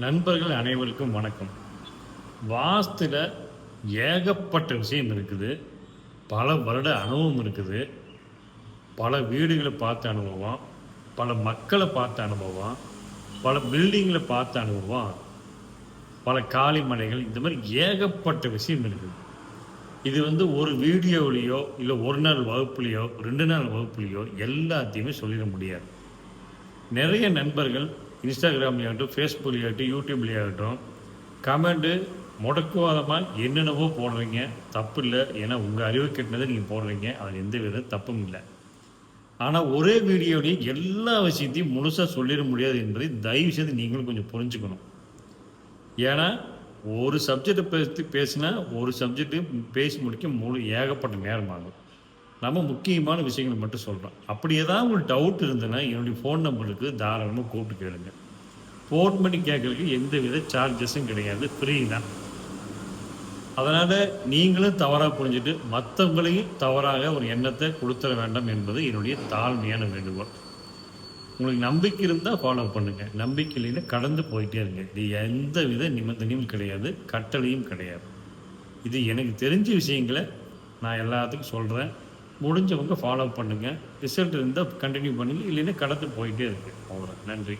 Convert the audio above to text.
நண்பர்கள் அனைவருக்கும் வணக்கம். வாஸ்துல ஏகப்பட்ட விஷயம் இருக்குது. பல வருட அனுபவம் இருக்குது. பல வீடுகள பார்த்த அனுபவம், பல மக்கள பார்த்த அனுபவம், பல பில்டிங்கில பார்த்த அனுபவம், பல காலிமனைகள் இந்த மாரி ஏகப்பட்ட விஷயம் இருக்குது. இது ஒரு வீடியோவிலயோ, இல்ல 1 நாள் வகுப்புலயோ, 2 நாள் வகுப்புலயோ எல்லாத்தையுமே சொல்லிட முடியாது. நெறைய நண்பர்கள் இன்ஸ்டாகிராம்லயாகட்டும், ஃபேஸ்புக்லயாகட்டும், யூடியூப்லயாகட்டும் கமெண்டு முடக்குவாதமா என்னென்னவோ போடுறீங்க. தப்பில்ல. ஏன்னா உங்க அறிவுக்கு எட்டுனத நீங்க போடுறீங்க. அதுல எந்தவித தப்பும் இல்ல. ஆனா ஒரே வீடியோலயே எல்லா விஷயத்தையும் முழுசா சொல்லிட முடியாது என்பதை தயவு செய்து நீங்களும் கொஞ்சம் புரிஞ்சுக்கணும். ஏன்னா ஒரு சப்ஜெக்ட்ட பத்தி பேசினா, ஒரு சப்ஜெக்ட் பேசி முடிக்க ஏகப்பட்ட நேரம் ஆகும். நம்ம முக்கியமான விஷயங்கள மட்டும் சொல்றோம். அப்படி ஏதாவது உங்களுக்கு டவுட் இருந்ததுன்னா, என்னுடைய ஃபோன் நம்பர் இருக்கு. தாராளமா கூப்பிட்டு கேளுங்க. ஃபோன் பண்ணி கேட்கறதுக்கு எந்தவித சார்ஜஸும் கிடையாது. ஃப்ரீ தான். அதனால நீங்களும் தவறா புரிஞ்சுட்டு, மத்தவங்களையும் தவறாக ஒரு எண்ணத்த குடுத்துற வேண்டாம் என்பது என்னுடைய தாழ்மையான வேண்டுகோள். உங்களுக்கு நம்பிக்கை இருந்தா ஃபாலோ பண்ணுங்க. நம்பிக்கை இல்லைன்னா கடந்து போயிட்டே இருங்க. இது எந்தவித நிபந்தனையும் கிடையாது. கட்டளையும் கிடையாது. இது எனக்கு தெரிஞ்ச விஷயங்கள நான் எல்லாத்துக்கும் சொல்றேன். முடிஞ்சவங்க ஃபாலோ பண்ணுங்க. ரிசல்ட் இருந்தா கன்டின்யூ பண்ணுங்க. இல்லைன்னா கடந்து போயிட்டே இருக்கு. அவ்வளோதான். நன்றி.